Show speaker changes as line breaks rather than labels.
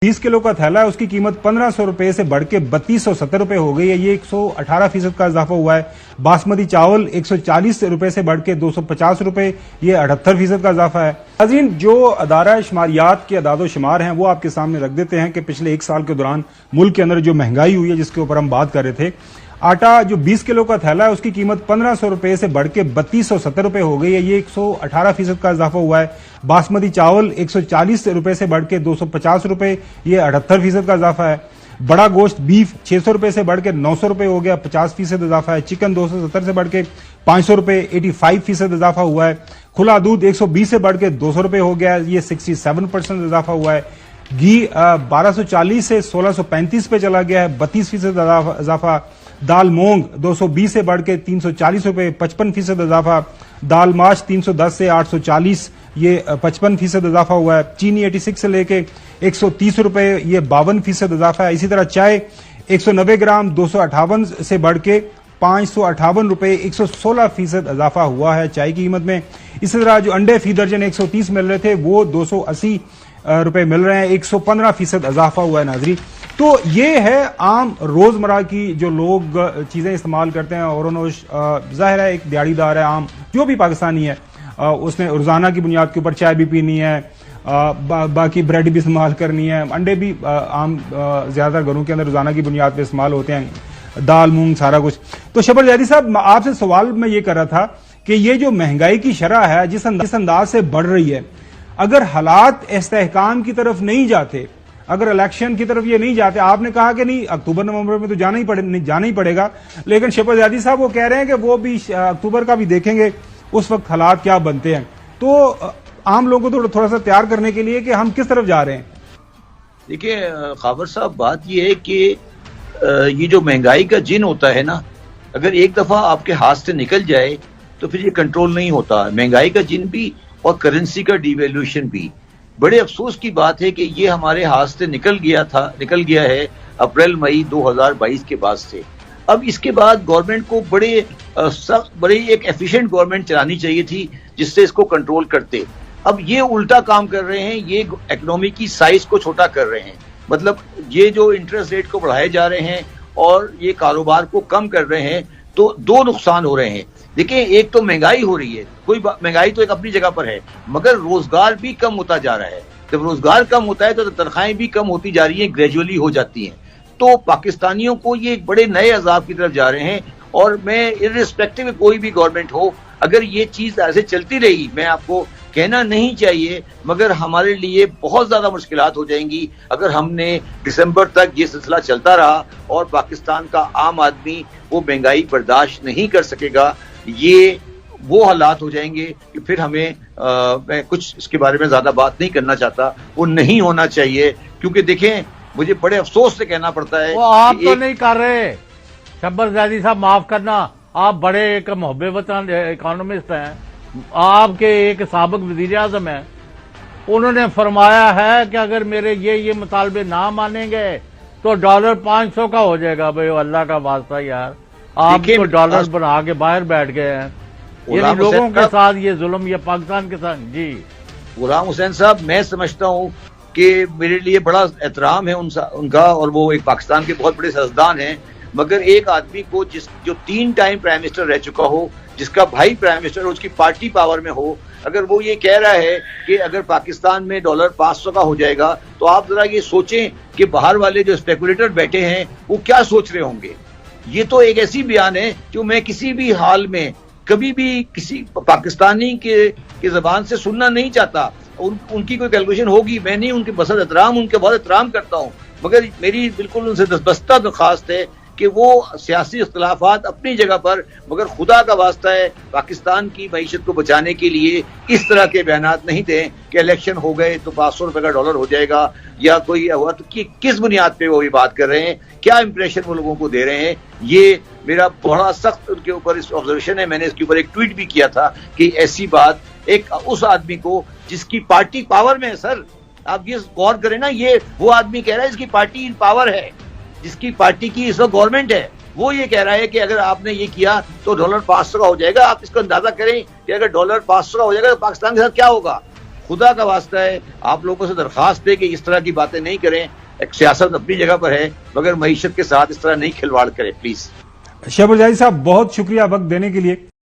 20 kilo का थैला है, उसकी कीमत 1500 रुपए से बढ़ के 3270 रुपए हो गई है। ये 118% का इजाफा हुआ है। बासमती चावल 140 रुपए से बढ़ के 250 रुपए, ये 78% का इजाफा है। नाज़रीन, जो अदारा शुमारियात के अदादो शुमार हैं वो आपके सामने रख देते हैं कि पिछले एक साल के दौरान मुल्क के अंदर जो महंगाई हुई है, जिसके ऊपर हम बात कर रहे थे। आटा जो 20 किलो का थैला है, उसकी कीमत 1500 रुपए से बढ़ के 3270 रुपए हो गई है। ये 118% का इजाफा हुआ है। बासमती चावल 140 रुपए से बढ़ के 250 रुपए, ये 78% का इजाफा है। बड़ा गोश्त बीफ 600 रुपए से बढ़ के 900 रुपए हो गया, 50% इजाफा है। चिकन 270 से बढ़ के 500 रुपए, 85% इजाफा हुआ है। खुला दूध 120 से बढ़ के 200 रुपए हो गया, ये 67% इजाफा हुआ है। घी 1240 से 1635 पे चला गया है, 32% इजाफा। दाल मूंग 220 से बढ़ के 340 रुपए, 55% इजाफा। दाल माश 310 से 840, ये 55% इजाफा हुआ है। चीनी 86 से लेके 130 रुपए, ये 52% इजाफा है। इसी तरह चाय 190 ग्राम 258 से बढ़ के 558 रुपए, 116% इजाफा हुआ है चाय की कीमत में। इसी तरह जो अंडे फी दर्जन 130 मिल रहे थे, वो 280 रुपए मिल रहे हैं, 115% इजाफा हुआ है। नाजरी, तो ये है आम रोजमर्रा की जो लोग चीजें इस्तेमाल करते हैं। और जाहिर है एक दिहाड़ीदार है, आम जो भी पाकिस्तानी है, उसने रोजाना की बुनियाद के ऊपर चाय भी पीनी है, बाकी ब्रेड भी इस्तेमाल करनी है, अंडे भी आम ज्यादातर घरों के अंदर रोजाना की बुनियाद पे इस्तेमाल होते हैं, दाल मूंग सारा कुछ। तो शबर जैदी साहब, आपसे सवाल मैं ये कर रहा था कि ये जो महंगाई की शरह है जिस अंदाज से बढ़ रही है, अगर हालात इस्तेहकाम की तरफ नहीं जाते, अगर इलेक्शन की तरफ ये नहीं जाते, आपने कहा कि नहीं अक्टूबर नवंबर में तो जाना ही पड़ेगा, लेकिन शफकत ज़ादी साहब वो कह रहे हैं कि वो भी अक्टूबर का भी देखेंगे, उस वक्त हालात क्या बनते हैं। तो आम लोगों को थोड़ा सा तैयार करने के लिए कि हम किस तरफ जा रहे हैं।
देखिए खाबर साहब, बात ये है कि ये जो महंगाई का जिन होता है ना, अगर एक दफा आपके हाथ से निकल जाए तो फिर ये कंट्रोल नहीं होता। महंगाई का जिन भी और करेंसी का डिवैल्यूएशन भी। बड़े अफसोस की बात है कि ये हमारे हाथ से निकल गया है अप्रैल मई 2022 के बाद से। अब इसके बाद गवर्नमेंट को बड़े एक एफिशिएंट गवर्नमेंट चलानी चाहिए थी जिससे इसको कंट्रोल करते। अब ये उल्टा काम कर रहे हैं, ये इकोनॉमी की साइज को छोटा कर रहे हैं। मतलब ये जो इंटरेस्ट रेट को बढ़ाए जा रहे हैं और ये कारोबार को कम कर रहे हैं, तो दो नुकसान हो रहे हैं। देखिए, एक तो महंगाई हो रही है, महंगाई तो एक अपनी जगह पर है, मगर रोजगार भी कम होता जा रहा है। जब रोजगार कम होता है तो तनख्वाहें भी कम होती जा रही हैं, ग्रेजुअली हो जाती हैं। तो पाकिस्तानियों को ये बड़े नए अजाब की तरफ जा रहे हैं। और मैं इर्रिस्पेक्टिव कोई भी गवर्नमेंट हो, अगर ये चीज ऐसे चलती रही, मैं आपको कहना नहीं चाहिए, मगर हमारे लिए बहुत ज्यादा मुश्किलात हो जाएंगी अगर हमने दिसंबर तक ये सिलसिला चलता रहा और पाकिस्तान का आम आदमी वो महंगाई बर्दाश्त नहीं कर सकेगा। ये वो हालात हो जाएंगे कि फिर हमें मैं कुछ इसके बारे में ज्यादा बात नहीं करना चाहता, वो नहीं होना चाहिए। क्योंकि देखें, मुझे बड़े अफसोस से कहना पड़ता है,
वो आप तो नहीं कर रहे शब्बर ज़ादी साहब, माफ करना, आप बड़े एक मुहब्बे वतन इकोनॉमिस्ट हैं, आपके एक साबिक वजीर आज़म हैं, उन्होंने फरमाया है कि अगर मेरे ये मुतालबे ना मानेंगे तो डॉलर 500 का हो जाएगा। भाई अल्लाह का वास्ता यार, आप तो डॉलर बना के बाहर बैठ गए हैं। ये लोगों के साथ ये जुल्म, ये पाकिस्तान के साथ। जी
गुलाम हुसैन साहब, मैं समझता हूँ कि मेरे लिए बड़ा एहतराम है उनका, और वो एक पाकिस्तान के बहुत बड़े सियासतदान हैं। मगर एक आदमी को जो 3 टाइम प्राइम मिनिस्टर रह चुका हो, जिसका भाई प्राइम मिनिस्टर हो, उसकी पार्टी पावर में हो, अगर वो ये कह रहा है कि अगर पाकिस्तान में डॉलर 500 का हो जाएगा, तो आप जरा ये सोचें कि बाहर वाले जो स्पेकुलेटर बैठे हैं वो क्या सोच रहे होंगे। ये तो एक ऐसी बयान है जो मैं किसी भी हाल में कभी भी किसी पाकिस्तानी के जबान से सुनना नहीं चाहता। उनकी कोई कैलकुलेशन होगी, मैं नहीं, उनके बसत एहतराम, उनके बहुत एहतराम करता हूँ, मगर मेरी बिल्कुल उनसे दस्ता दरख्वास्त है कि वो सियासी इख्तलाफात अपनी जगह पर, मगर खुदा का वास्ता है पाकिस्तान की मईशत को बचाने के लिए इस तरह के बयानात नहीं दें कि इलेक्शन हो गए तो 500 रुपए का डॉलर हो जाएगा या कोई हुआ। तो किस बुनियाद पे वो ये बात कर रहे हैं, क्या इंप्रेशन वो लोगों को दे रहे हैं। ये मेरा बड़ा सख्त उनके ऊपर इस ऑब्जर्वेशन है। मैंने इसके ऊपर एक ट्वीट भी किया था कि ऐसी बात एक उस आदमी को जिसकी पार्टी पावर में है। सर, आप ये गौर करें ना, ये वो आदमी कह रहा है जिसकी पार्टी इन पावर है, जिसकी पार्टी की इस वक्त गवर्नमेंट है, वो ये कह रहा है कि अगर आपने ये किया तो डॉलर 500 का हो जाएगा। आप इसको अंदाजा करें कि अगर डॉलर 500 का हो जाएगा तो पाकिस्तान के साथ क्या होगा। खुदा का वास्ता है, आप लोगों से दरखास्त है कि इस तरह की बातें नहीं करें। एक सियासत अपनी जगह पर है, मगर मईशत के साथ इस तरह नहीं खिलवाड़ करें प्लीज।
शहबाज जादी साहब, बहुत शुक्रिया वक्त देने के लिए।